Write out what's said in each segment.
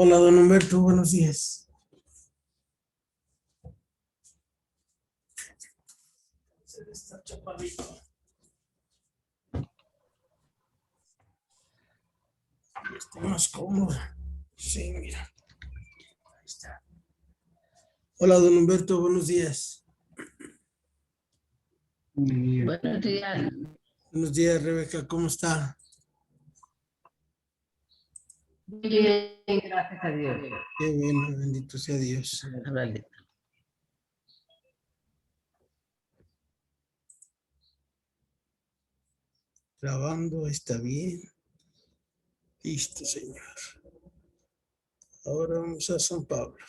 Hola, don Humberto, buenos días. Se está chapadito. Estoy más cómodo. Sí, mira. Ahí está. Hola, don Humberto, buenos días. Buenos días. Buenos días, Rebeca, ¿cómo está? Bien, gracias a Dios. Qué bueno, bendito sea Dios. Háblale. Grabando, está bien. Listo, Señor. Ahora vamos a San Pablo.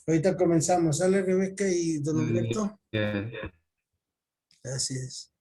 Ahorita comenzamos. ¿Sale Rebeca y don Humberto? Gracias.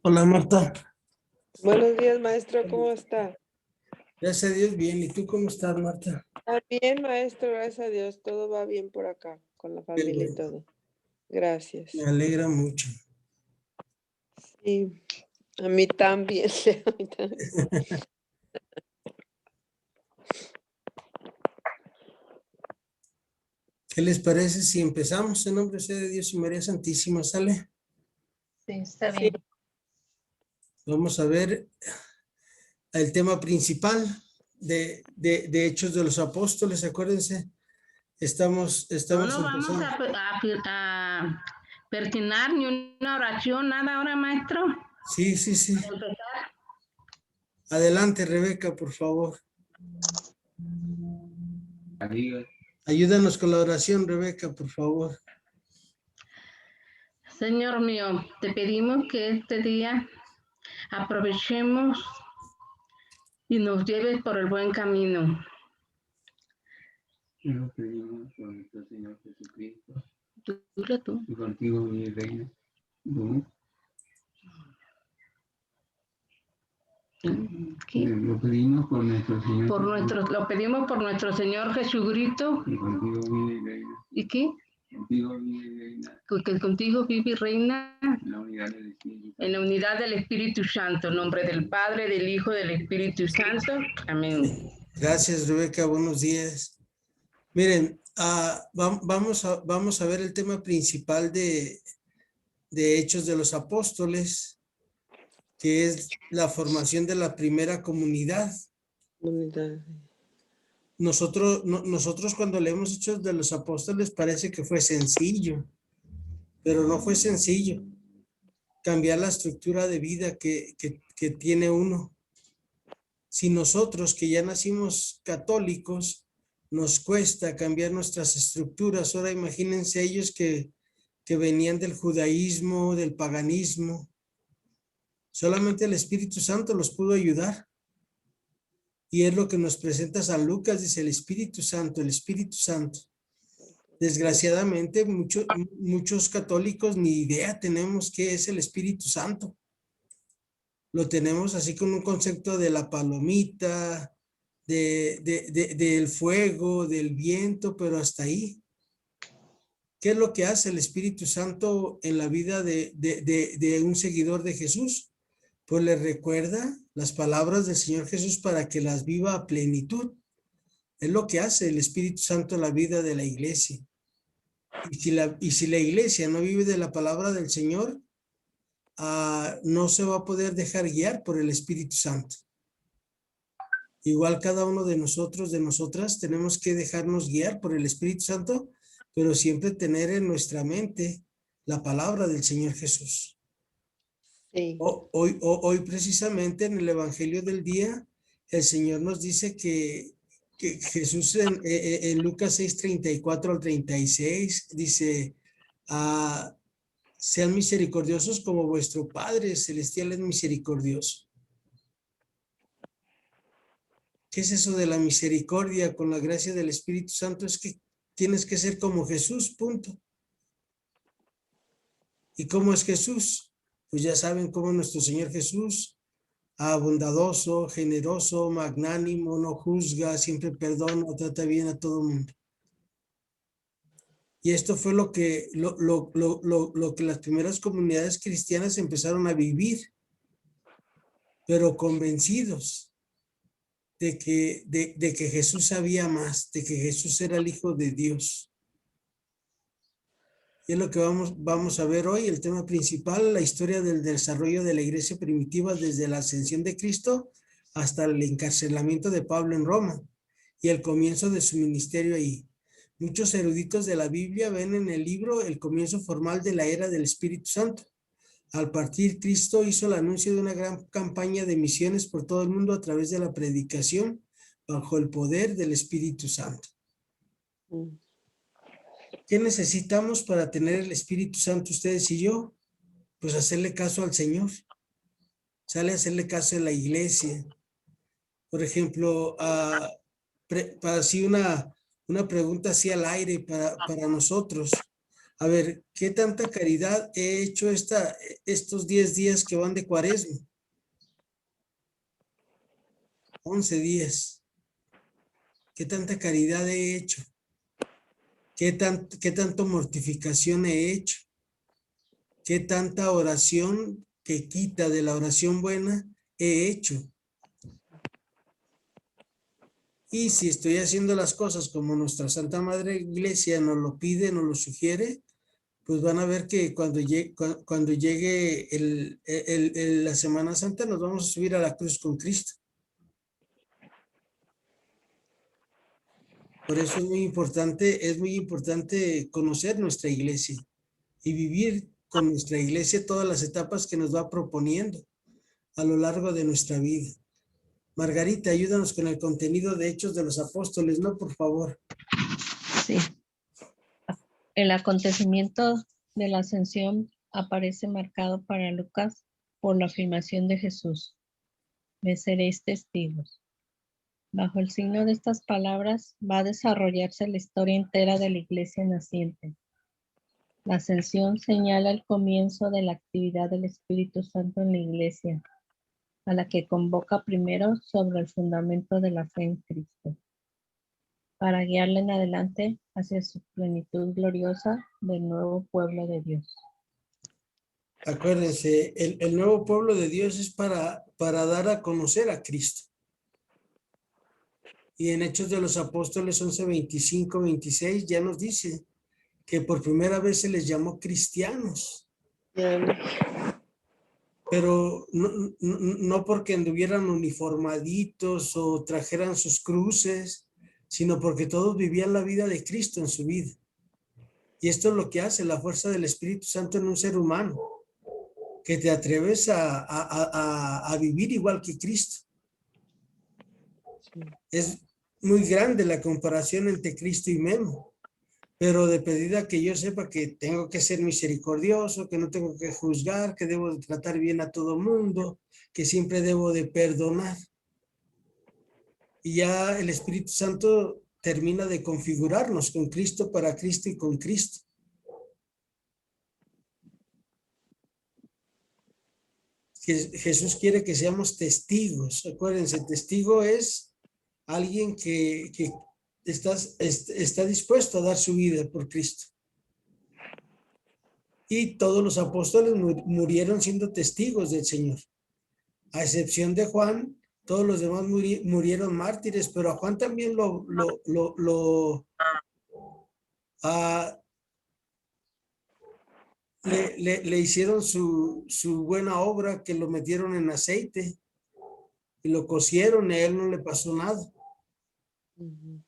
Hola, Marta. Buenos días, maestro, ¿cómo está? Gracias a Dios, bien. ¿Y tú cómo estás, Marta? Bien, maestro, gracias a Dios, todo va bien por acá, con la familia y bueno. todo. Gracias. Me alegra mucho. Sí, a mí también. A mí también. ¿Qué les parece si empezamos en nombre sea de Dios y María Santísima? ¿Sale? Sí, está bien. Vamos a ver el tema principal de Hechos de los Apóstoles. Acuérdense, estamos No vamos empezando. a pertinar ni una oración, nada ahora, maestro. Sí. Empezar. Adelante, Rebeca, por favor. Ayúdanos con la oración, Rebeca, por favor. Señor mío, te pedimos que este día aprovechemos y nos lleves por el buen camino. Y lo pedimos por nuestro Señor Jesucristo. Tú. Y contigo, mi reina. Lo pedimos por nuestro Señor. Lo pedimos por nuestro Señor Jesucristo. Y contigo, mi reina. ¿Y qué? Contigo, mi reina. Que contigo vive y reina En la unidad del Espíritu Santo. en la unidad del Espíritu Santo. En nombre del Padre, del Hijo, del Espíritu Santo. Amén. Gracias, Rebeca. Buenos días. Miren, vamos a ver el tema principal de Hechos de los Apóstoles, que es la formación de la primera comunidad. Nosotros cuando leemos Hechos de los Apóstoles parece que fue sencillo, pero no fue sencillo cambiar la estructura de vida que tiene uno. Si nosotros que ya nacimos católicos nos cuesta cambiar nuestras estructuras, ahora imagínense ellos que venían del judaísmo, del paganismo. Solamente el Espíritu Santo los pudo ayudar. Y es lo que nos presenta San Lucas, dice el Espíritu Santo, el Espíritu Santo. Desgraciadamente, muchos católicos ni idea tenemos qué es el Espíritu Santo. Lo tenemos así con un concepto de la palomita, del fuego, del viento, pero hasta ahí. ¿Qué es lo que hace el Espíritu Santo en la vida de un seguidor de Jesús? Pues le recuerda las palabras del Señor Jesús para que las viva a plenitud. Es lo que hace el Espíritu Santo en la vida de la iglesia. Y si la iglesia no vive de la palabra del Señor, no se va a poder dejar guiar por el Espíritu Santo. Igual cada uno de nosotros, de nosotras, tenemos que dejarnos guiar por el Espíritu Santo pero siempre tener en nuestra mente la palabra del Señor Jesús. Sí. Hoy precisamente en el Evangelio del día, el Señor nos dice que Jesús en Lucas 6:34 al 36 dice, sean misericordiosos como vuestro Padre Celestial es misericordioso. ¿Qué es eso de la misericordia con la gracia del Espíritu Santo? Es que tienes que ser como Jesús, punto. ¿Y cómo es Jesús? Pues ya saben cómo es nuestro Señor Jesús, bondadoso, generoso, magnánimo, no juzga, siempre perdona, trata bien a todo mundo. Y esto fue lo que las primeras comunidades cristianas empezaron a vivir, pero convencidos de que Jesús sabía más, de que Jesús era el Hijo de Dios. Y es lo que vamos a ver hoy, el tema principal, la historia del desarrollo de la iglesia primitiva desde la ascensión de Cristo hasta el encarcelamiento de Pablo en Roma y el comienzo de su ministerio ahí. Muchos eruditos de la Biblia ven en el libro el comienzo formal de la era del Espíritu Santo. Al partir, Cristo hizo el anuncio de una gran campaña de misiones por todo el mundo a través de la predicación bajo el poder del Espíritu Santo. ¿Qué necesitamos para tener el Espíritu Santo ustedes y yo? Pues hacerle caso al Señor. Sale a hacerle caso a la iglesia. Por ejemplo, para así una pregunta así al aire para nosotros. A ver, ¿qué tanta caridad he hecho estos 10 días que van de Cuaresma? 11 días. ¿Qué tanta caridad he hecho? ¿Qué tanto mortificación he hecho? ¿Qué tanta oración que quita de la oración buena he hecho? Y si estoy haciendo las cosas como nuestra Santa Madre Iglesia nos lo pide, nos lo sugiere, pues van a ver que cuando llegue la Semana Santa nos vamos a subir a la cruz con Cristo. Por eso es muy importante conocer nuestra iglesia y vivir con nuestra iglesia todas las etapas que nos va proponiendo a lo largo de nuestra vida. Margarita, ayúdanos con el contenido de Hechos de los Apóstoles, ¿no? Por favor. Sí. El acontecimiento de la ascensión aparece marcado para Lucas por la afirmación de Jesús. Me seréis testigos. Bajo el signo de estas palabras va a desarrollarse la historia entera de la iglesia naciente. La ascensión señala el comienzo de la actividad del Espíritu Santo en la iglesia, a la que convoca primero sobre el fundamento de la fe en Cristo, para guiarla en adelante hacia su plenitud gloriosa del nuevo pueblo de Dios. Acuérdense, el nuevo pueblo de Dios es para dar a conocer a Cristo. Y en Hechos de los Apóstoles 11, 25, 26 ya nos dice que por primera vez se les llamó cristianos. Pero no porque anduvieran uniformaditos o trajeran sus cruces, sino porque todos vivían la vida de Cristo en su vida. Y esto es lo que hace la fuerza del Espíritu Santo en un ser humano, que te atreves a vivir igual que Cristo. Es muy grande la comparación entre Cristo y Memo, pero de pedida que yo sepa que tengo que ser misericordioso, que no tengo que juzgar, que debo de tratar bien a todo mundo, que siempre debo de perdonar. Y ya el Espíritu Santo termina de configurarnos con Cristo, para Cristo y con Cristo. Jesús quiere que seamos testigos. Acuérdense, testigo es alguien que está dispuesto a dar su vida por Cristo. Y todos los apóstoles murieron siendo testigos del Señor. A excepción de Juan, todos los demás murieron mártires, pero a Juan también le hicieron su buena obra, que lo metieron en aceite y lo cocieron y a él no le pasó nada.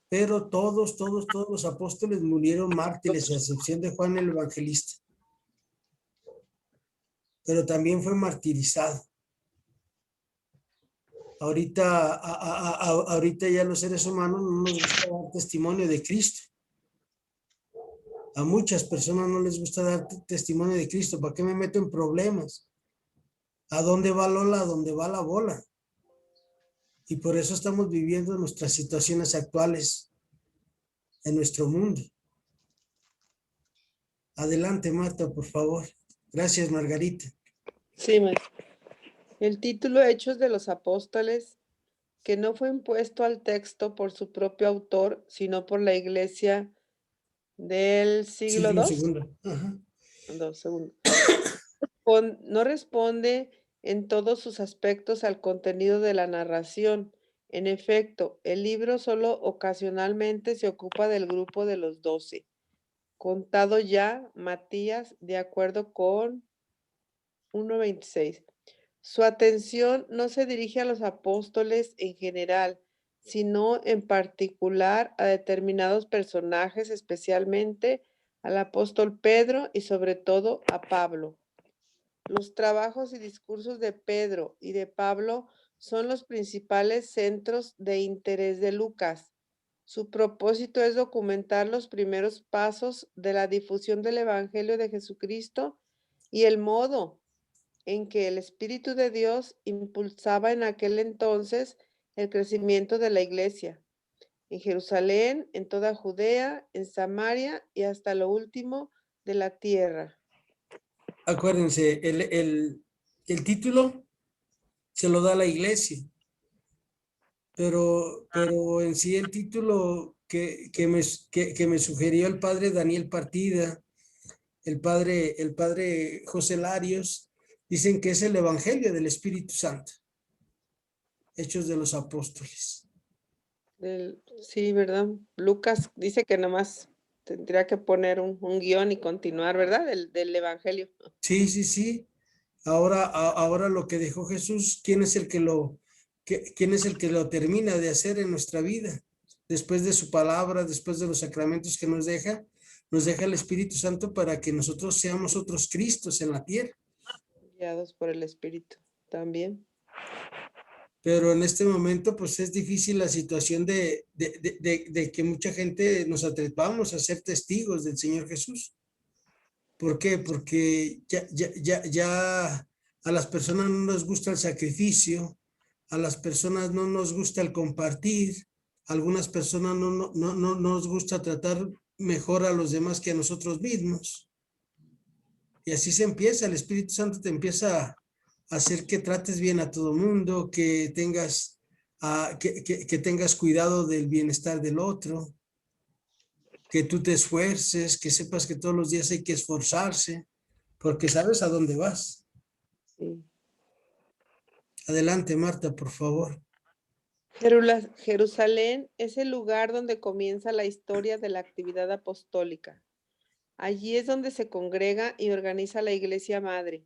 pero todos los apóstoles murieron mártires, a excepción de Juan el Evangelista. Pero también fue martirizado. Ahorita ya los seres humanos no nos gusta dar testimonio de Cristo. A muchas personas no les gusta dar testimonio de Cristo. ¿Para qué me meto en problemas? ¿A dónde va Lola? ¿A dónde va la bola? Y por eso estamos viviendo nuestras situaciones actuales en nuestro mundo. Adelante, Marta, por favor. Gracias, Margarita. Sí, maestro. El título Hechos de los Apóstoles, que no fue impuesto al texto por su propio autor, sino por la iglesia del siglo II. Segundo. Ajá. No responde en todos sus aspectos al contenido de la narración. En efecto, el libro solo ocasionalmente se ocupa del grupo de los 12. Contado ya Matías, de acuerdo con 1:26. Su atención no se dirige a los apóstoles en general, sino en particular a determinados personajes, especialmente al apóstol Pedro y sobre todo a Pablo. Los trabajos y discursos de Pedro y de Pablo son los principales centros de interés de Lucas. Su propósito es documentar los primeros pasos de la difusión del Evangelio de Jesucristo y el modo en que el Espíritu de Dios impulsaba en aquel entonces el crecimiento de la iglesia, en Jerusalén, en toda Judea, en Samaria y hasta lo último de la tierra. Acuérdense, el título se lo da la iglesia, pero en sí el título que me sugirió el padre Daniel Partida, el padre José Larios, dicen que es el Evangelio del Espíritu Santo, Hechos de los Apóstoles. Sí, ¿verdad? Lucas dice que nomás tendría que poner un guión y continuar, ¿verdad? Del Evangelio. Sí. Ahora lo que dejó Jesús, ¿quién es el que lo termina de hacer en nuestra vida? Después de su palabra, después de los sacramentos que nos deja el Espíritu Santo para que nosotros seamos otros Cristos en la tierra. Guiados por el Espíritu también. Pero en este momento, pues es difícil la situación de que mucha gente nos atrevamos a ser testigos del Señor Jesús. ¿Por qué? Porque ya a las personas no nos gusta el sacrificio, a las personas no nos gusta el compartir, a algunas personas no nos gusta tratar mejor a los demás que a nosotros mismos. Y así se empieza, el Espíritu Santo te empieza a hacer que trates bien a todo mundo, que tengas cuidado del bienestar del otro, que tú te esfuerces, que sepas que todos los días hay que esforzarse, porque sabes a dónde vas. Sí. Adelante, Marta, por favor. Jerusalén es el lugar donde comienza la historia de la actividad apostólica. Allí es donde se congrega y organiza la Iglesia Madre.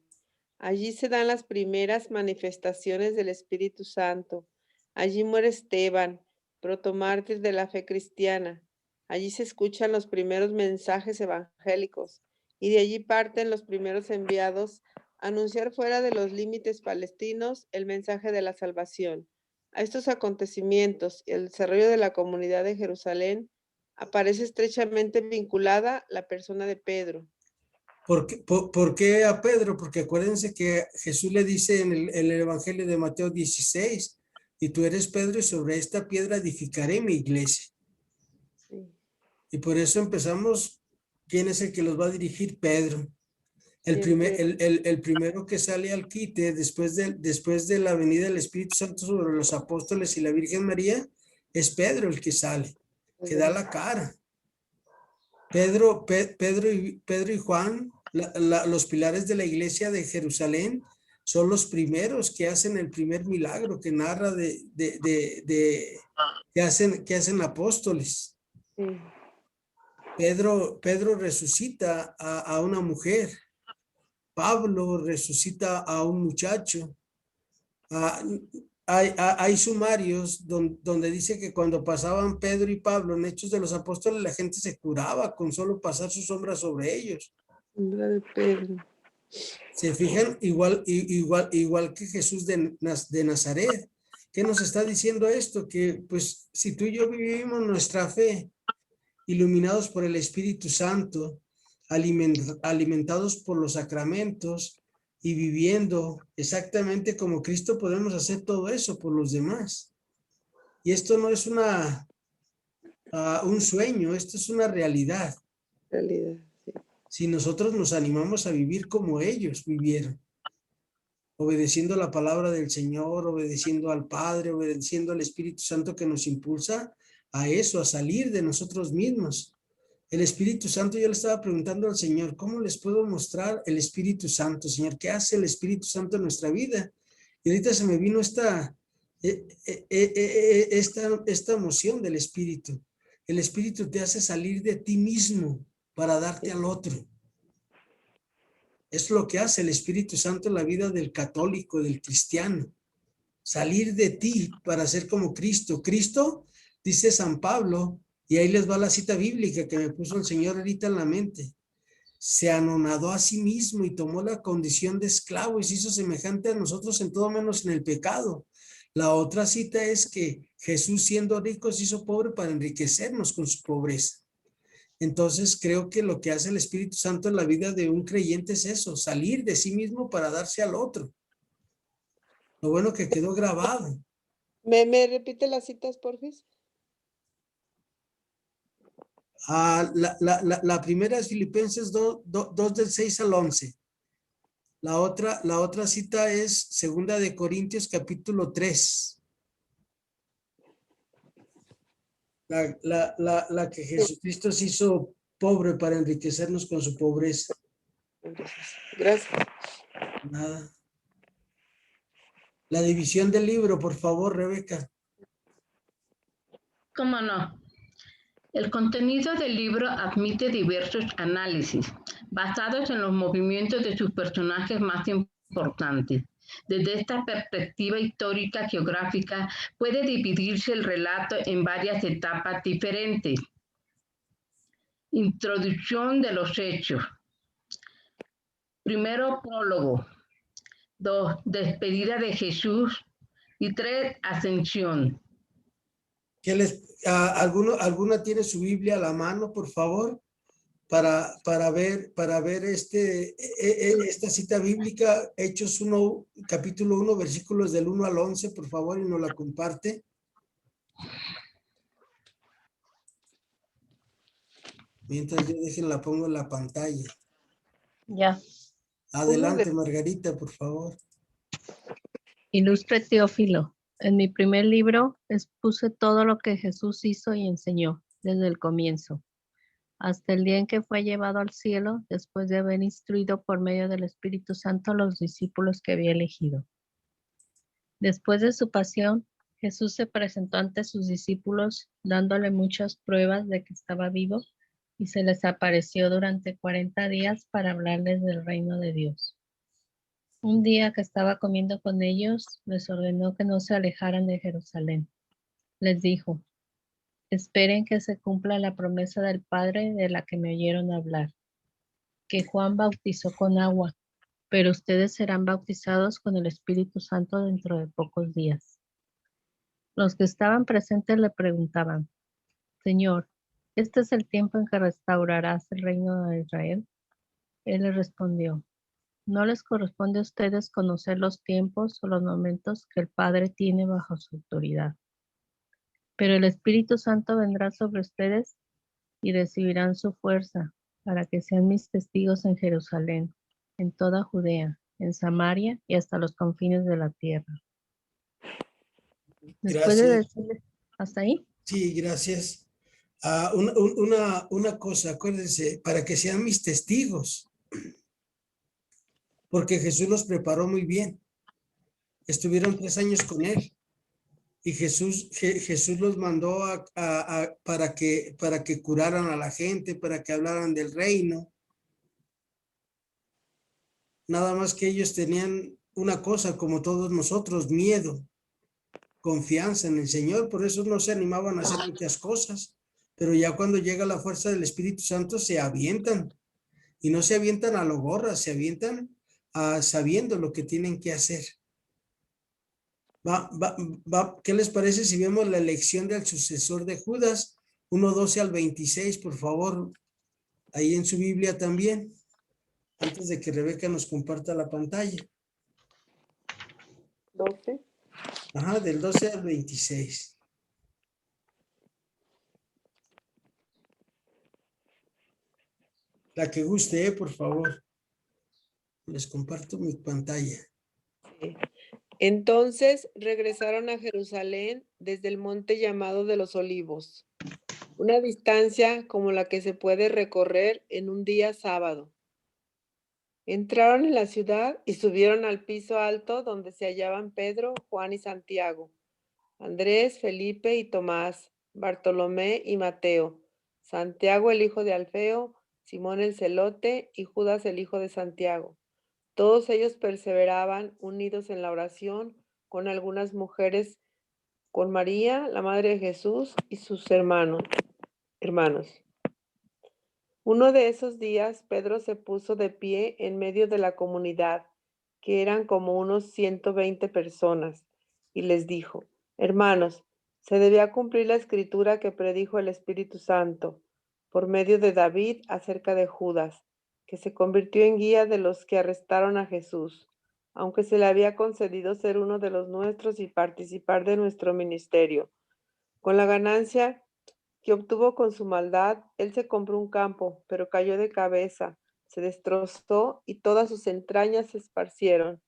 Allí se dan las primeras manifestaciones del Espíritu Santo. Allí muere Esteban, protomártir de la fe cristiana. Allí se escuchan los primeros mensajes evangélicos y de allí parten los primeros enviados a anunciar fuera de los límites palestinos el mensaje de la salvación. A estos acontecimientos y el desarrollo de la comunidad de Jerusalén aparece estrechamente vinculada la persona de Pedro. ¿Por qué a Pedro? Porque acuérdense que Jesús le dice en el Evangelio de Mateo 16, y tú eres Pedro y sobre esta piedra edificaré mi iglesia. Sí. Y por eso empezamos, ¿quién es el que los va a dirigir? Pedro. El primero que sale al quite después de la venida del Espíritu Santo sobre los apóstoles y la Virgen María, es Pedro el que sale, que da la cara. Pedro y Juan, los pilares de la iglesia de Jerusalén, son los primeros que hacen el primer milagro que narra que hacen apóstoles. Sí. Pedro resucita a una mujer. Pablo resucita a un muchacho. hay sumarios donde dice que cuando pasaban Pedro y Pablo en Hechos de los Apóstoles, la gente se curaba con solo pasar su sombra sobre ellos. Sombra de Pedro. Se fijan, igual que Jesús de Nazaret. ¿Qué nos está diciendo esto? Que pues si tú y yo vivimos nuestra fe, iluminados por el Espíritu Santo, alimentados por los sacramentos y viviendo exactamente como Cristo, podemos hacer todo eso por los demás. Y esto no es un sueño, esto es una realidad. Realidad, sí. Si nosotros nos animamos a vivir como ellos vivieron, obedeciendo la palabra del Señor, obedeciendo al Padre, obedeciendo al Espíritu Santo que nos impulsa a eso, a salir de nosotros mismos. El Espíritu Santo, yo le estaba preguntando al Señor, ¿cómo les puedo mostrar el Espíritu Santo, Señor? ¿Qué hace el Espíritu Santo en nuestra vida? Y ahorita se me vino esta emoción del Espíritu. El Espíritu te hace salir de ti mismo para darte al otro. Es lo que hace el Espíritu Santo en la vida del católico, del cristiano. Salir de ti para ser como Cristo. Cristo, dice San Pablo, y ahí les va la cita bíblica que me puso el Señor ahorita en la mente. Se anonadó a sí mismo y tomó la condición de esclavo y se hizo semejante a nosotros en todo menos en el pecado. La otra cita es que Jesús, siendo rico, se hizo pobre para enriquecernos con su pobreza. Entonces creo que lo que hace el Espíritu Santo en la vida de un creyente es eso, salir de sí mismo para darse al otro. Lo bueno que quedó grabado. ¿Me repite las citas, porfis? La primera es Filipenses 2 del 6 al 11. La otra cita es Segunda de Corintios capítulo 3. La que Jesucristo se hizo pobre para enriquecernos con su pobreza. Gracias. Nada. La división del libro, por favor, Rebeca. ¿Cómo no? El contenido del libro admite diversos análisis basados en los movimientos de sus personajes más importantes. Desde esta perspectiva histórica geográfica puede dividirse el relato en varias etapas diferentes. Introducción de los hechos. Primero, prólogo. 2, despedida de Jesús. Y 3, ascensión. ¿Alguna tiene su Biblia a la mano, por favor? Para ver esta cita bíblica, Hechos 1, capítulo 1, versículos del 1 al 11, por favor, y nos la comparte. Mientras yo la pongo en la pantalla. Ya. Adelante, Margarita, por favor. Ilustre Teófilo, en mi primer libro expuse todo lo que Jesús hizo y enseñó desde el comienzo, hasta el día en que fue llevado al cielo, después de haber instruido por medio del Espíritu Santo a los discípulos que había elegido. Después de su pasión, Jesús se presentó ante sus discípulos, dándole muchas pruebas de que estaba vivo, y se les apareció durante 40 días para hablarles del reino de Dios. Un día que estaba comiendo con ellos, les ordenó que no se alejaran de Jerusalén. Les dijo: esperen que se cumpla la promesa del Padre de la que me oyeron hablar, que Juan bautizó con agua, pero ustedes serán bautizados con el Espíritu Santo dentro de pocos días. Los que estaban presentes le preguntaban: Señor, ¿este es el tiempo en que restaurarás el reino de Israel? Él les respondió: no les corresponde a ustedes conocer los tiempos o los momentos que el Padre tiene bajo su autoridad. Pero el Espíritu Santo vendrá sobre ustedes y recibirán su fuerza para que sean mis testigos en Jerusalén, en toda Judea, en Samaria y hasta los confines de la tierra. Después de decirles, ¿hasta ahí? Sí, gracias. Una cosa, acuérdense, para que sean mis testigos. Porque Jesús los preparó muy bien. Estuvieron 3 años con él. Y Jesús los mandó para que curaran a la gente, para que hablaran del reino. Nada más que ellos tenían una cosa, como todos nosotros, miedo. confianza en el Señor, por eso no se animaban a hacer muchas cosas, pero ya cuando llega la fuerza del Espíritu Santo se avientan, y no se avientan a lo gorra, se avientan sabiendo lo que tienen que hacer. ¿Qué les parece si vemos la elección del sucesor de Judas? 1:12 al 26, por favor, ahí en su Biblia también, antes de que Rebeca nos comparta la pantalla. 12. Ajá, del 12 al 26. La que guste, por favor. Les comparto mi pantalla. Sí. Entonces regresaron a Jerusalén desde el monte llamado de los Olivos, una distancia como la que se puede recorrer en un día sábado. Entraron en la ciudad y subieron al piso alto donde se hallaban Pedro, Juan y Santiago, Andrés, Felipe y Tomás, Bartolomé y Mateo, Santiago el hijo de Alfeo, Simón el celote y Judas el hijo de Santiago. Todos ellos perseveraban unidos en la oración con algunas mujeres, con María, la madre de Jesús, y sus hermanos. Uno de esos días, Pedro se puso de pie en medio de la comunidad, que eran como unos 120 personas, y les dijo: Hermanos, se debía cumplir la escritura que predijo el Espíritu Santo por medio de David acerca de Judas, que se convirtió en guía de los que arrestaron a Jesús, aunque se le había concedido ser uno de los nuestros y participar de nuestro ministerio. Con la ganancia que obtuvo con su maldad, él se compró un campo, pero cayó de cabeza, se destrozó y todas sus entrañas se esparcieron.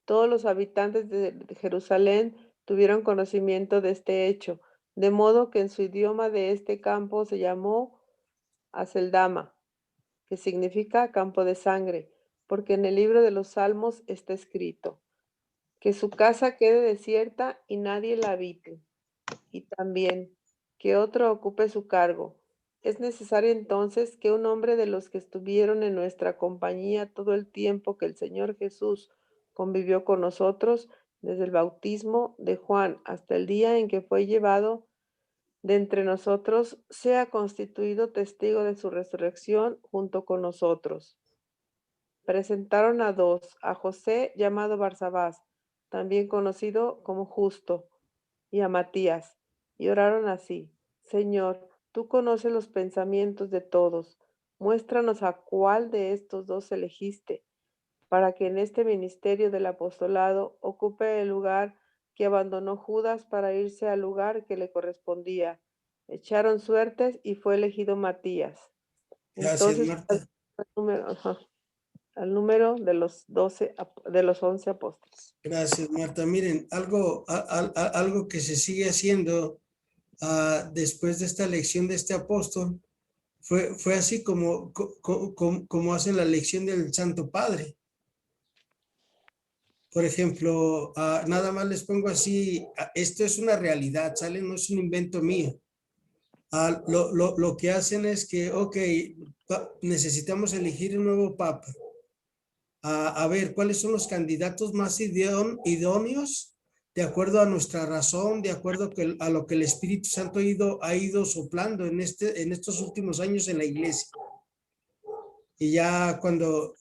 Todos los habitantes de Jerusalén tuvieron conocimiento de este hecho, de modo que en su idioma de este campo se llamó Aceldama, que significa campo de sangre, porque en el libro de los Salmos está escrito: que su casa quede desierta y nadie la habite, y también que otro ocupe su cargo. Es necesario entonces que un hombre de los que estuvieron en nuestra compañía todo el tiempo que el Señor Jesús convivió con nosotros, desde el bautismo de Juan hasta el día en que fue llevado de entre nosotros, sea constituido testigo de su resurrección junto con nosotros. Presentaron a dos, a José llamado Barsabás, también conocido como Justo, y a Matías, y oraron así: Señor, tú conoces los pensamientos de todos, muéstranos a cuál de estos dos elegiste, para que en este ministerio del apostolado ocupe el lugar que abandonó Judas para irse al lugar que le correspondía. Echaron suertes y fue elegido Matías. Gracias, Entonces, Marta. al número de los 11 apóstoles. Gracias, Marta. Miren, algo que se sigue haciendo después de esta elección de este apóstol fue así como hacen la elección del Santo Padre. Por ejemplo, nada más les pongo así, esto es una realidad, ¿sale? No es un invento mío. Lo que hacen es que, ok, necesitamos elegir un nuevo papa. A ver, ¿cuáles son los candidatos más idóneos de acuerdo a nuestra razón, de acuerdo a lo que el Espíritu Santo ha ido soplando en estos últimos años en la iglesia? Y ya cuando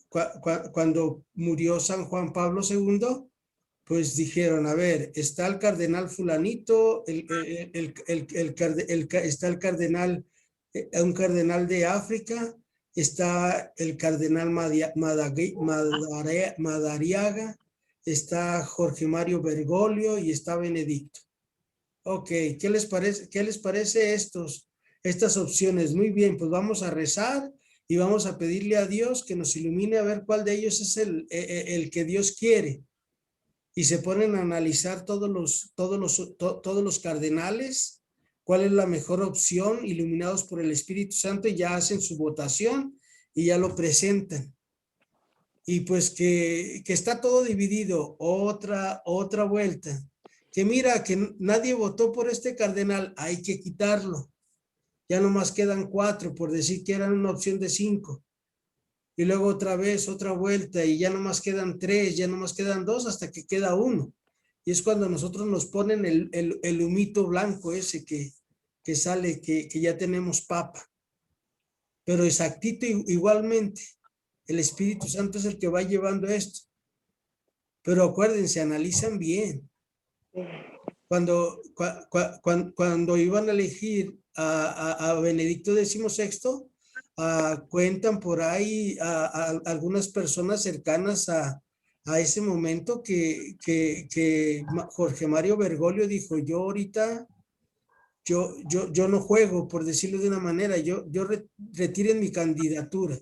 murió San Juan Pablo II, pues dijeron, a ver, está el cardenal fulanito, está el cardenal, un cardenal de África, está el cardenal Madariaga, está Jorge Mario Bergoglio y está Benedicto. Ok, ¿qué les parece estas opciones? Muy bien, pues vamos a rezar y vamos a pedirle a Dios que nos ilumine a ver cuál de ellos es el que Dios quiere. Y se ponen a analizar todos los cardenales, cuál es la mejor opción, iluminados por el Espíritu Santo, y ya hacen su votación y ya lo presentan. Y pues que está todo dividido, otra vuelta. Que mira, que nadie votó por este cardenal, hay que quitarlo. Ya nomás quedan 4, por decir que eran una opción de 5. Y luego otra vez, otra vuelta, y ya nomás quedan 3, ya nomás quedan 2, hasta que queda 1. y es cuando nosotros nos ponen el humito blanco ese que sale, que ya tenemos papa. Pero exactito igualmente, el Espíritu Santo es el que va llevando esto. Pero acuérdense, analizan bien. Cuando iban a elegir a Benedicto XVI, cuentan por ahí a algunas personas cercanas a ese momento que Jorge Mario Bergoglio dijo, yo ahorita, yo no juego, por decirlo de una manera, yo retiren mi candidatura.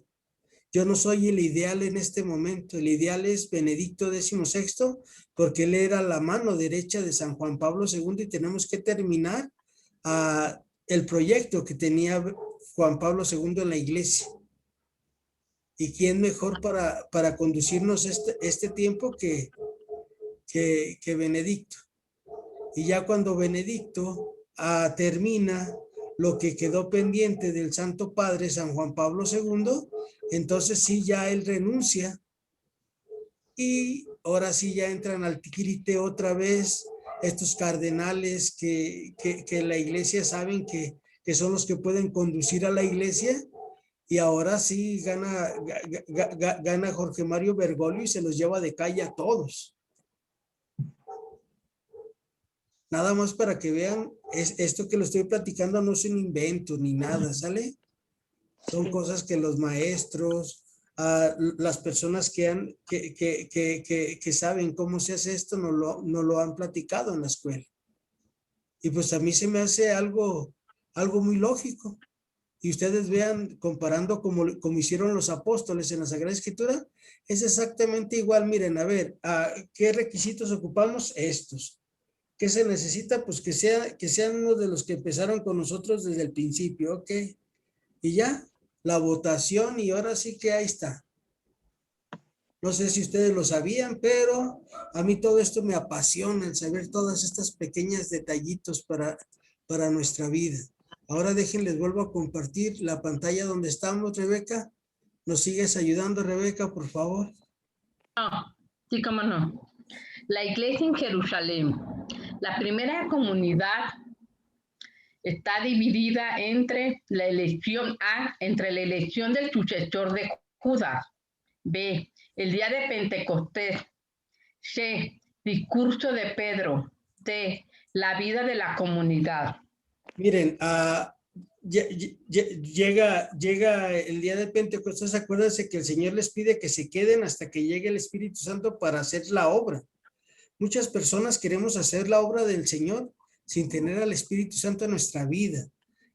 Yo no soy el ideal en este momento. El ideal es Benedicto XVI, porque él era la mano derecha de San Juan Pablo II y tenemos que terminar el proyecto que tenía Juan Pablo II en la iglesia. ¿Y quién mejor para conducirnos este tiempo que Benedicto? Y ya cuando Benedicto termina lo que quedó pendiente del Santo Padre San Juan Pablo II, entonces sí ya él renuncia y ahora sí ya entran al quite otra vez estos cardenales que la iglesia saben que son los que pueden conducir a la iglesia, y ahora sí gana Jorge Mario Bergoglio y se los lleva de calle a todos. Nada más para que vean, esto que lo estoy platicando no es un invento ni nada, ¿sale? Son cosas que los maestros, las personas que saben cómo se hace esto, no lo han platicado en la escuela. Y pues a mí se me hace algo muy lógico. Y ustedes vean, comparando como hicieron los apóstoles en la Sagrada Escritura, es exactamente igual. Miren, a ver, ¿qué requisitos ocupamos? Estos. ¿Qué se necesita? Pues que sean uno de los que empezaron con nosotros desde el principio, ¿ok? Y ya, la votación, y ahora sí que ahí está. No sé si ustedes lo sabían, pero a mí todo esto me apasiona, el saber todas estas pequeñas detallitos para nuestra vida. Ahora déjenles, vuelvo a compartir la pantalla donde estamos, Rebeca. ¿Nos sigues ayudando, Rebeca, por favor? No, sí, cómo no. La iglesia en Jerusalén. La primera comunidad está dividida entre la elección del sucesor de Judas. B, el día de Pentecostés. C, discurso de Pedro. D, la vida de la comunidad. Miren, llega el día de Pentecostés. Acuérdense que el Señor les pide que se queden hasta que llegue el Espíritu Santo para hacer la obra. Muchas personas queremos hacer la obra del Señor sin tener al Espíritu Santo en nuestra vida.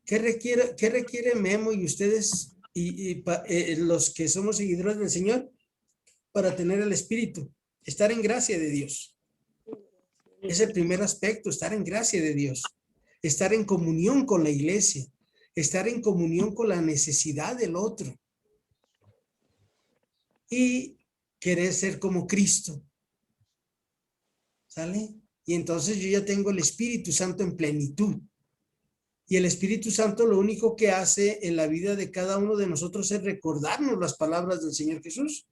¿Qué requiere Memo y ustedes y los que somos seguidores del Señor para tener el Espíritu? Estar en gracia de Dios. Es el primer aspecto, estar en gracia de Dios. Estar en comunión con la iglesia. Estar en comunión con la necesidad del otro. Y querer ser como Cristo. ¿Sale? Y entonces yo ya tengo el Espíritu Santo en plenitud. Y el Espíritu Santo lo único que hace en la vida de cada uno de nosotros es recordarnos las palabras del Señor Jesús.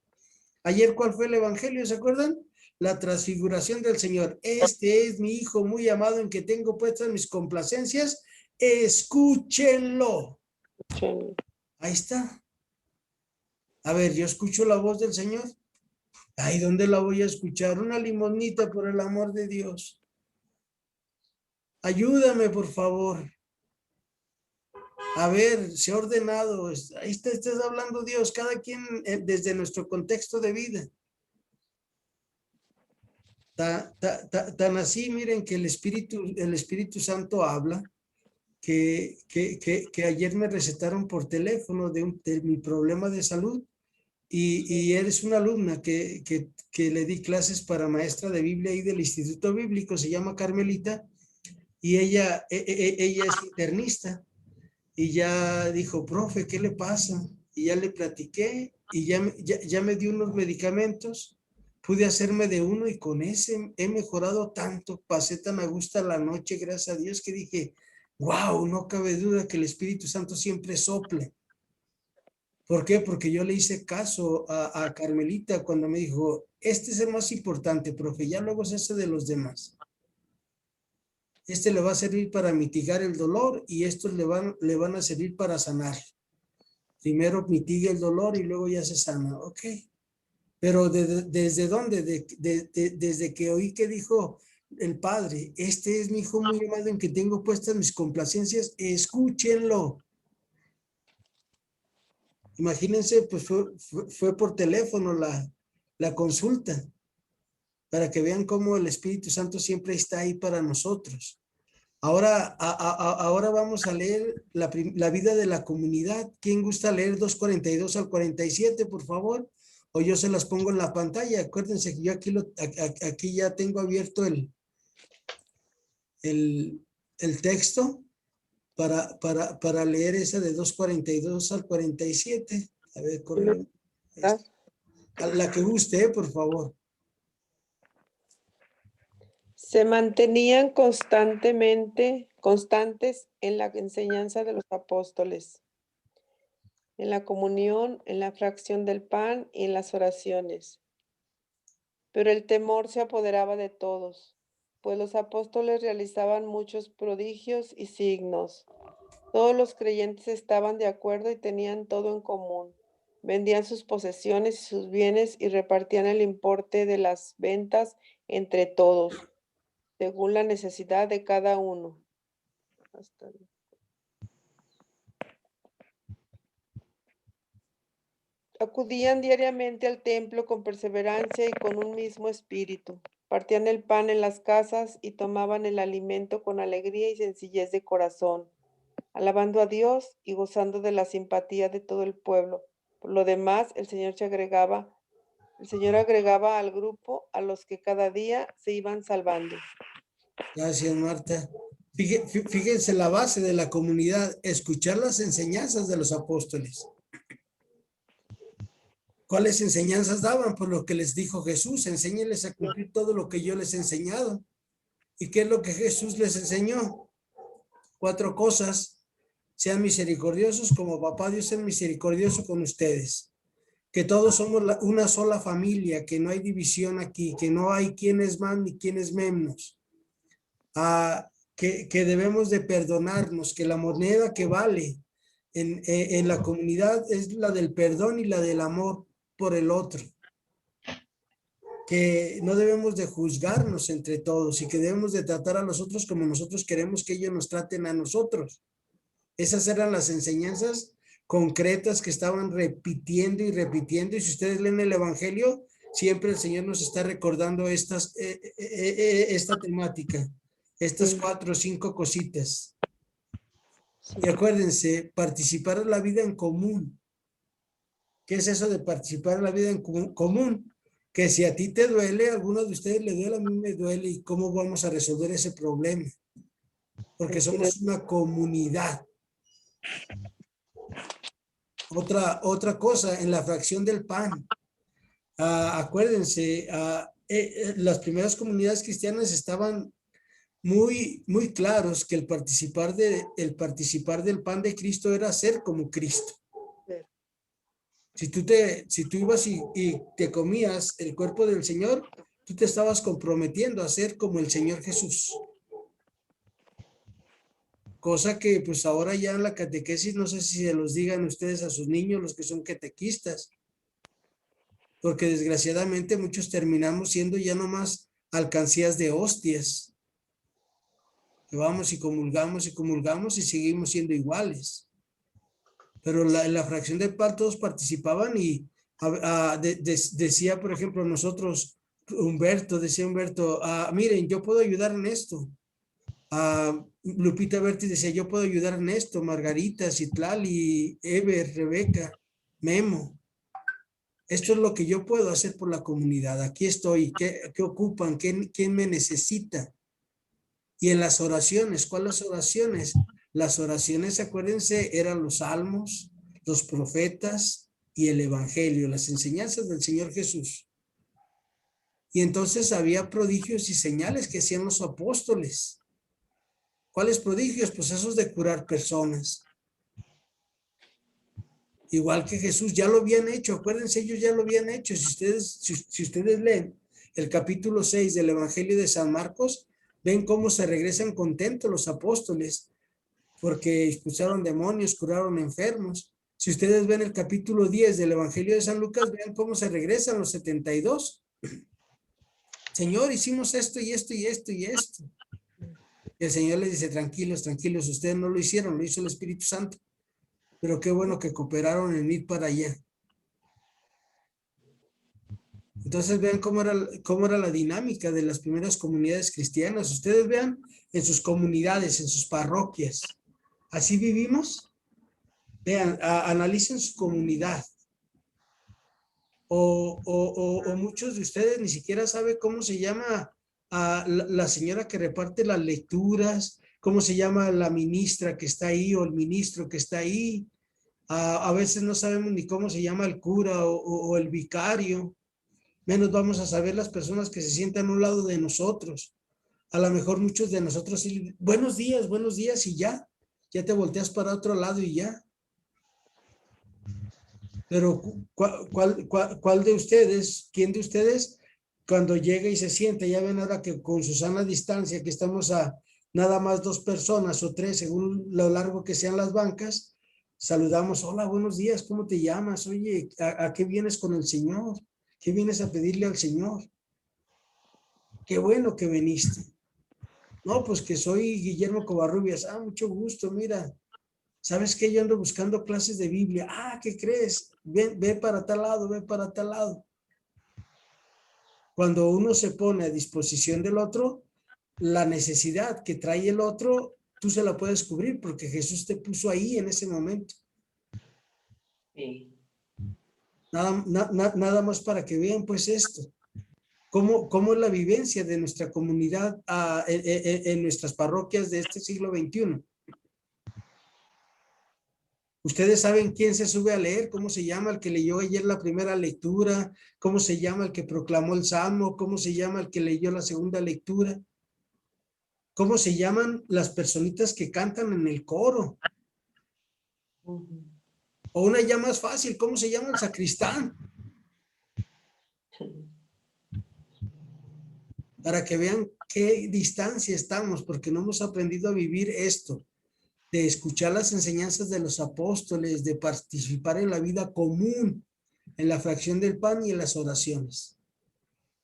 Ayer, ¿cuál fue el evangelio? ¿Se acuerdan? La transfiguración del Señor. Este es mi Hijo muy amado en que tengo puestas mis complacencias. Escúchenlo. Ahí está. A ver, yo escucho la voz del Señor. Ay, ¿dónde la voy a escuchar? Una limonita, por el amor de Dios. Ayúdame, por favor. A ver, se ha ordenado. Ahí está hablando Dios, cada quien desde nuestro contexto de vida. Tan así, miren, que el Espíritu Santo habla, que ayer me recetaron por teléfono de mi problema de salud. Y eres una alumna que le di clases para maestra de Biblia y del Instituto Bíblico, se llama Carmelita, y ella es internista, y ya dijo, profe, ¿qué le pasa? Y ya le platiqué, y ya me dio unos medicamentos, pude hacerme de uno, y con ese he mejorado tanto, pasé tan a gusto la noche, gracias a Dios, que dije, wow, no cabe duda que el Espíritu Santo siempre sople. ¿Por qué? Porque yo le hice caso a Carmelita cuando me dijo, este es el más importante, profe, ya luego se hace de los demás. Este le va a servir para mitigar el dolor y estos le van a servir para sanar. Primero mitiga el dolor y luego ya se sana, ok. Pero ¿desde dónde? Desde que oí que dijo el Padre, este es mi hijo muy amado en que tengo puestas mis complacencias, escúchenlo. Imagínense, pues fue por teléfono la consulta, para que vean cómo el Espíritu Santo siempre está ahí para nosotros. Ahora vamos a leer la vida de la comunidad. ¿Quién gusta leer 2:42 al 47, por favor? O yo se las pongo en la pantalla. Acuérdense que yo aquí ya tengo abierto el texto para leer esa de 2:42 al 47. A ver, corre. La que guste, por favor. Se mantenían constantes en la enseñanza de los apóstoles, en la comunión, en la fracción del pan y en las oraciones. Pero el temor se apoderaba de todos, pues los apóstoles realizaban muchos prodigios y signos. Todos los creyentes estaban de acuerdo y tenían todo en común. Vendían sus posesiones y sus bienes y repartían el importe de las ventas entre todos, según la necesidad de cada uno. Acudían diariamente al templo con perseverancia y con un mismo espíritu. Partían el pan en las casas y tomaban el alimento con alegría y sencillez de corazón, alabando a Dios y gozando de la simpatía de todo el pueblo. Por lo demás, el Señor agregaba al grupo a los que cada día se iban salvando. Gracias, Marta. Fíjense la base de la comunidad, escuchar las enseñanzas de los apóstoles. ¿Cuáles enseñanzas daban? Pues lo que les dijo Jesús, enséñenles a cumplir todo lo que yo les he enseñado. ¿Y qué es lo que Jesús les enseñó? 4 cosas. Sean misericordiosos como Papá Dios es misericordioso con ustedes. Que todos somos una sola familia, que no hay división aquí, que no hay quién es más ni quién es menos. Que debemos de perdonarnos, que la moneda que vale en la comunidad es la del perdón y la del amor por el otro. Que no debemos de juzgarnos entre todos y que debemos de tratar a los otros como nosotros queremos que ellos nos traten a nosotros. Esas eran las enseñanzas concretas que estaban repitiendo y repitiendo. Y si ustedes leen el Evangelio, siempre el Señor nos está recordando esta temática, estas 4 o 5 cositas. Y acuérdense, participar en la vida en común. ¿Qué es eso de participar en la vida en común? Que si a ti te duele, a alguno de ustedes le duele, a mí me duele, ¿y cómo vamos a resolver ese problema? Porque somos una comunidad. Otra cosa, en la fracción del pan. Acuérdense, las primeras comunidades cristianas estaban muy claros que el participar del pan de Cristo era ser como Cristo. Si tú ibas y te comías el cuerpo del Señor, tú te estabas comprometiendo a ser como el Señor Jesús. Cosa que pues ahora ya en la catequesis, no sé si se los digan ustedes a sus niños, los que son catequistas, porque desgraciadamente muchos terminamos siendo ya nomás alcancías de hostias. Que vamos y comulgamos y seguimos siendo iguales. Pero en la fracción del pan todos participaban y decía, por ejemplo, nosotros, decía Humberto, miren, yo puedo ayudar en esto. Lupita Berti decía, yo puedo ayudar en esto. Margarita, Citlali, Ever, Rebeca, Memo. Esto es lo que yo puedo hacer por la comunidad. Aquí estoy. ¿Qué ocupan? ¿Quién me necesita? Y en las oraciones, ¿cuáles oraciones? Las oraciones, acuérdense, eran los salmos, los profetas y el evangelio, las enseñanzas del Señor Jesús. Y entonces había prodigios y señales que hacían los apóstoles. ¿Cuáles prodigios? Pues esos de curar personas. Igual que Jesús, ya lo habían hecho, acuérdense, ellos ya lo habían hecho. Si ustedes leen el capítulo 6 del Evangelio de San Marcos, ven cómo se regresan contentos los apóstoles, porque expulsaron demonios, curaron enfermos. Si ustedes ven el capítulo 10 del Evangelio de San Lucas, vean cómo se regresan los 72. Señor, hicimos esto y esto y esto y esto. Y el Señor les dice, tranquilos, tranquilos, ustedes no lo hicieron, lo hizo el Espíritu Santo. Pero qué bueno que cooperaron en ir para allá. Entonces vean cómo era la dinámica de las primeras comunidades cristianas. Ustedes vean en sus comunidades, en sus parroquias. ¿Así vivimos? Vean, analicen su comunidad. O muchos de ustedes ni siquiera saben cómo se llama a la señora que reparte las lecturas, cómo se llama la ministra que está ahí o el ministro que está ahí. A veces no sabemos ni cómo se llama el cura o el vicario. Menos vamos a saber las personas que se sientan a un lado de nosotros. A lo mejor muchos de nosotros, buenos días y ya te volteas para otro lado y ya. Pero ¿cuál de ustedes, quién de ustedes, cuando llega y se sienta, ya ven ahora que con su sana distancia, que estamos a nada más 2 personas o 3, según lo largo que sean las bancas, saludamos, hola, buenos días, ¿cómo te llamas? Oye, ¿a qué vienes con el Señor? ¿Qué vienes a pedirle al Señor? Qué bueno que viniste. No, pues que soy Guillermo Covarrubias. Ah, mucho gusto, mira. ¿Sabes qué? Yo ando buscando clases de Biblia. Ah, ¿qué crees? Ve para tal lado, ve para tal lado. Cuando uno se pone a disposición del otro, la necesidad que trae el otro, tú se la puedes cubrir porque Jesús te puso ahí en ese momento. Sí. Nada más para que vean pues esto. ¿Cómo es la vivencia de nuestra comunidad en nuestras parroquias de este siglo XXI? Ustedes saben quién se sube a leer, cómo se llama el que leyó ayer la primera lectura, cómo se llama el que proclamó el salmo, cómo se llama el que leyó la segunda lectura, cómo se llaman las personitas que cantan en el coro. O una ya más fácil, ¿cómo se llama el sacristán? Para que vean qué distancia estamos, porque no hemos aprendido a vivir esto, de escuchar las enseñanzas de los apóstoles, de participar en la vida común, en la fracción del pan y en las oraciones.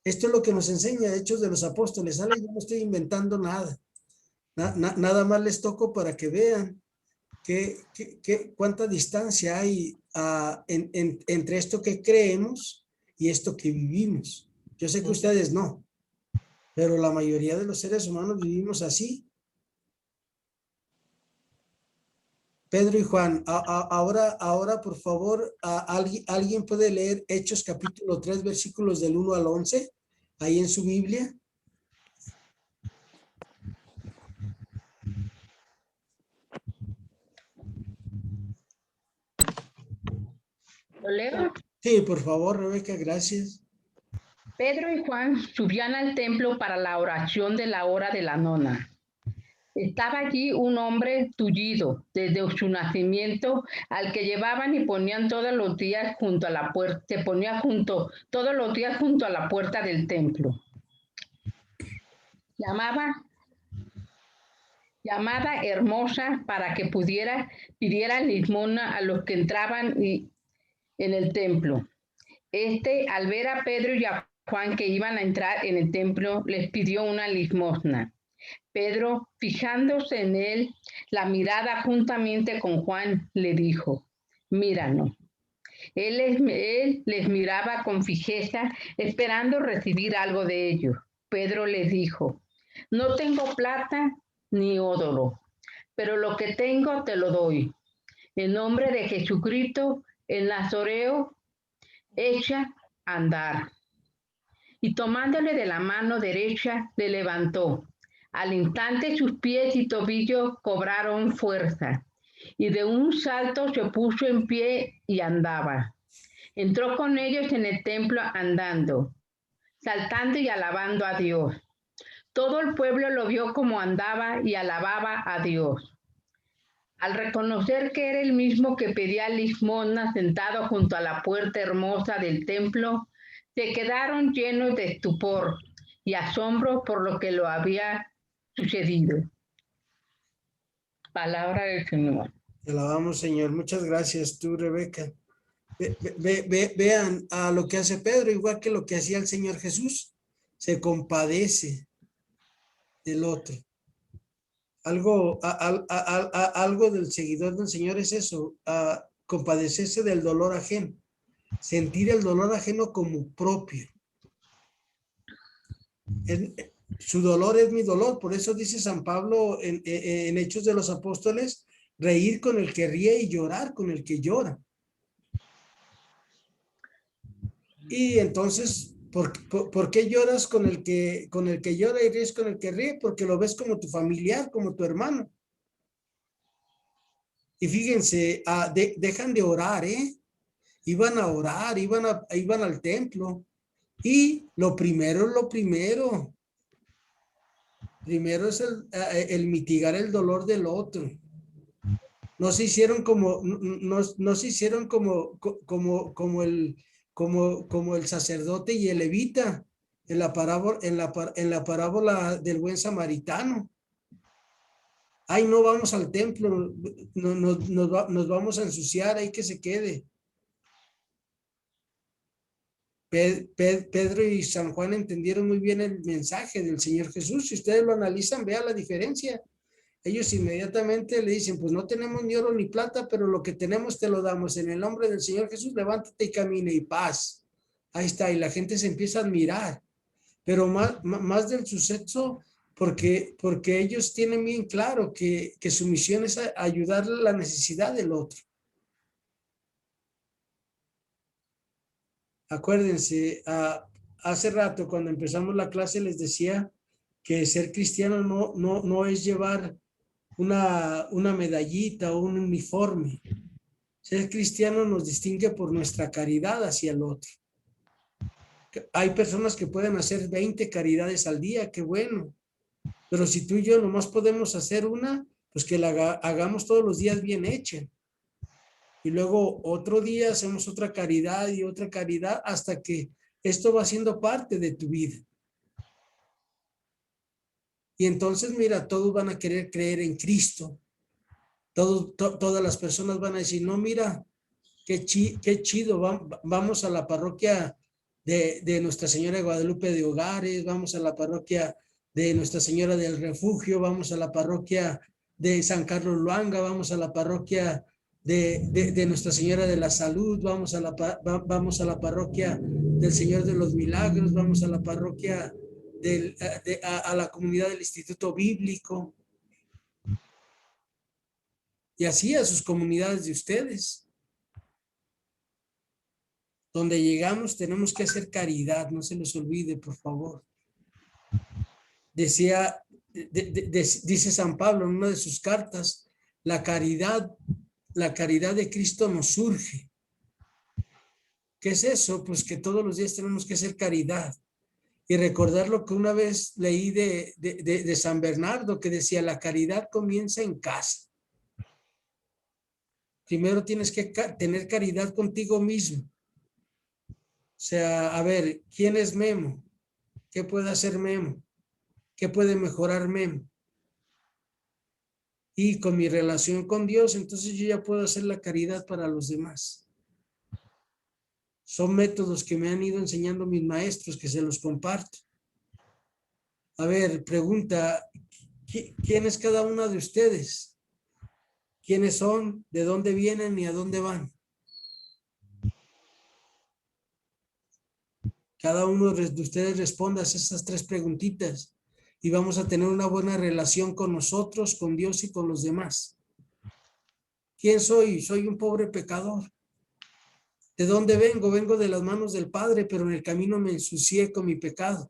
Esto es lo que nos enseña Hechos de los Apóstoles. ¿Sale? Yo no estoy inventando nada. Nada más les toco para que vean cuánta distancia hay entre esto que creemos y esto que vivimos. Yo sé que ustedes no, pero la mayoría de los seres humanos vivimos así. Pedro y Juan, ahora por favor, ¿alguien puede leer Hechos capítulo 3, versículos del 1 al 11, ahí en su Biblia? ¿Lo leo? Sí, por favor, Rebeca, gracias. Pedro y Juan subían al templo para la oración de la hora de la nona. Estaba allí un hombre tullido desde su nacimiento, al que llevaban y ponían todos los días junto a la puerta, se ponía todos los días junto a la puerta del templo. Llamada Hermosa, para que pidiera limosna a los que entraban en el templo. Al ver a Pedro y a Juan que iban a entrar en el templo, les pidió una limosna. Pedro, fijándose en él, la mirada juntamente con Juan, le dijo, míranos. Él les miraba con fijeza, esperando recibir algo de ellos. Pedro les dijo, no tengo plata ni oro, pero lo que tengo te lo doy. En nombre de Jesucristo, el Nazareo, echa a andar. Y tomándole de la mano derecha, le levantó. Al instante sus pies y tobillos cobraron fuerza, y de un salto se puso en pie y andaba. Entró con ellos en el templo andando, saltando y alabando a Dios. Todo el pueblo lo vio como andaba y alababa a Dios. Al reconocer que era el mismo que pedía limosna sentado junto a la puerta hermosa del templo, se quedaron llenos de estupor y asombro por lo que lo había sucedido. Palabra del Señor. Te alabamos, Señor. Muchas gracias, tú, Rebeca. Vean a lo que hace Pedro, igual que lo que hacía el Señor Jesús. Se compadece del otro. Algo del seguidor del Señor es eso, compadecerse del dolor ajeno, sentir el dolor ajeno como propio. Su dolor es mi dolor, por eso dice San Pablo en Hechos de los Apóstoles, reír con el que ríe y llorar con el que llora. Y entonces, ¿por qué lloras con el que llora y ríes con el que ríe? Porque lo ves como tu familiar, como tu hermano. Y fíjense, dejan de orar, iban a orar, iban al templo. Y lo primero es lo primero. Primero es el mitigar el dolor del otro. No se hicieron como, no se hicieron como el sacerdote y el levita en la parábola del buen samaritano. Ay, no vamos al templo, nos vamos a ensuciar, ahí que se quede. Pedro y San Juan entendieron muy bien el mensaje del Señor Jesús. Si ustedes lo analizan, vean la diferencia. Ellos inmediatamente le dicen, pues no tenemos ni oro ni plata, pero lo que tenemos te lo damos. En el nombre del Señor Jesús, levántate y camina y paz. Ahí está, y la gente se empieza a admirar. Pero más del suceso, porque ellos tienen bien claro que su misión es ayudar a la necesidad del otro. Acuérdense, hace rato cuando empezamos la clase les decía que ser cristiano no es llevar una medallita o un uniforme. Ser cristiano nos distingue por nuestra caridad hacia el otro. Hay personas que pueden hacer 20 caridades al día, qué bueno. Pero si tú y yo nomás podemos hacer una, pues que la hagamos todos los días bien hecha. Y luego otro día hacemos otra caridad y otra caridad hasta que esto va siendo parte de tu vida. Y entonces, mira, todos van a querer creer en Cristo. Todas las personas van a decir, no, mira, qué chido, vamos a la parroquia de Nuestra Señora de Guadalupe de Hogares, vamos a la parroquia de Nuestra Señora del Refugio, vamos a la parroquia de San Carlos Luanga, vamos a la parroquia de Nuestra Señora de la Salud, vamos a la parroquia del Señor de los Milagros, vamos a la parroquia a la comunidad del Instituto Bíblico. Y así a sus comunidades de ustedes. Donde llegamos tenemos que hacer caridad, no se les olvide, por favor. Dice San Pablo en una de sus cartas, la caridad de Cristo nos surge. ¿Qué es eso? Pues que todos los días tenemos que hacer caridad. Y recordar lo que una vez leí de San Bernardo, que decía, la caridad comienza en casa. Primero tienes que tener caridad contigo mismo. O sea, a ver, ¿quién es Memo? ¿Qué puede hacer Memo? ¿Qué puede mejorar Memo? Y con mi relación con Dios, entonces yo ya puedo hacer la caridad para los demás. Son métodos que me han ido enseñando mis maestros, que se los comparto. A ver, pregunta, ¿quién es cada una de ustedes? ¿Quiénes son? ¿De dónde vienen y a dónde van? Cada uno de ustedes responda a esas 3 preguntitas y vamos a tener una buena relación con nosotros, con Dios y con los demás. ¿Quién soy? Soy un pobre pecador. ¿De dónde vengo? Vengo de las manos del Padre, pero en el camino me ensucié con mi pecado.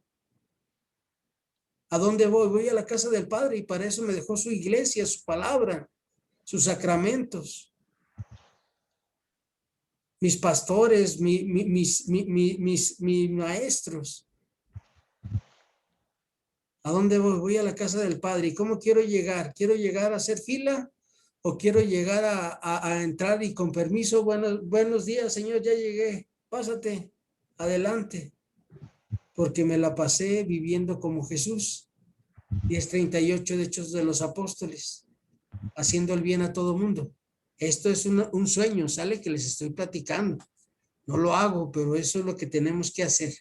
¿A dónde voy? Voy a la casa del Padre y para eso me dejó su iglesia, su palabra, sus sacramentos. Mis pastores, mis maestros. ¿A dónde voy? Voy a la casa del Padre. ¿Y cómo quiero llegar? ¿Quiero llegar a hacer fila o quiero llegar a entrar y con permiso, buenos días, Señor, ya llegué, pásate, adelante, porque me la pasé viviendo como Jesús. 10:38 de Hechos de los Apóstoles, haciendo el bien a todo mundo. Esto es un sueño, sale que les estoy platicando. No lo hago, pero eso es lo que tenemos que hacer.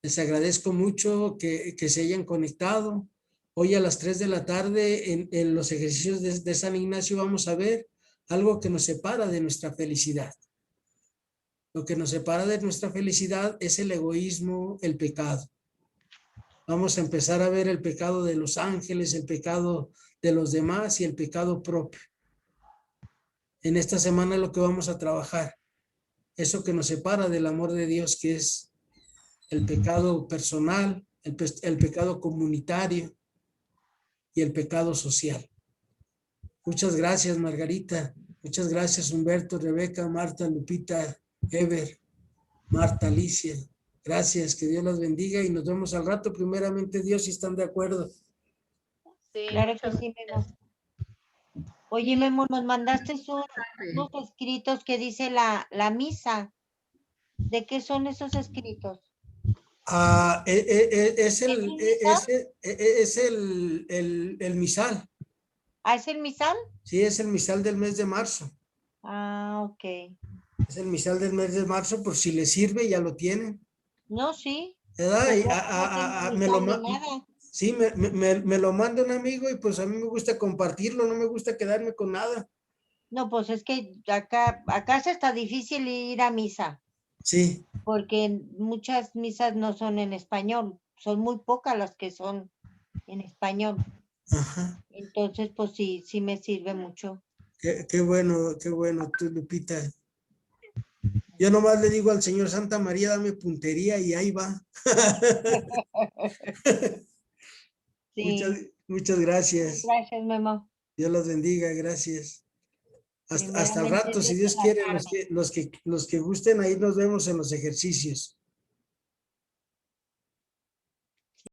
Les agradezco mucho que se hayan conectado. Hoy a las 3 de la tarde en los ejercicios de San Ignacio vamos a ver algo que nos separa de nuestra felicidad. Lo que nos separa de nuestra felicidad es el egoísmo, el pecado. Vamos a empezar a ver el pecado de los ángeles, el pecado de los demás y el pecado propio. En esta semana es lo que vamos a trabajar. Eso que nos separa del amor de Dios, que es el pecado personal, el pecado comunitario y el pecado social. Muchas gracias, Margarita. Muchas gracias, Humberto, Rebeca, Marta, Lupita, Ever, Marta, Alicia. Gracias, que Dios las bendiga y nos vemos al rato. Primeramente Dios, si están de acuerdo. Sí, Claro que sí, Memo. Oye, Memo, nos mandaste unos escritos que dice la misa. ¿De qué son esos escritos? Es ¿Es un misal? el misal. ¿Ah, es el misal? Sí, es el misal del mes de marzo. Ah, ok. Es el misal del mes de marzo, por si les sirve, ya lo tienen. No, sí. ¿Verdad? Pues Y, no tengo me lo, misal ni nada. sí, me lo manda un amigo y pues a mí me gusta compartirlo, no me gusta quedarme con nada. No, pues es que acá se está difícil ir a misa, Sí, porque muchas misas no son en español, son muy pocas las que son en español. ajá. Entonces, pues sí me sirve mucho. Qué bueno, tú, Lupita. Yo nomás le digo al Señor Santa María, dame puntería y ahí va. Sí. Muchas gracias. Gracias, Memo. Dios los bendiga, gracias. Hasta el Primeramente rato, si Dios Dios en la quiere, tarde. los que gusten, ahí nos vemos en los ejercicios.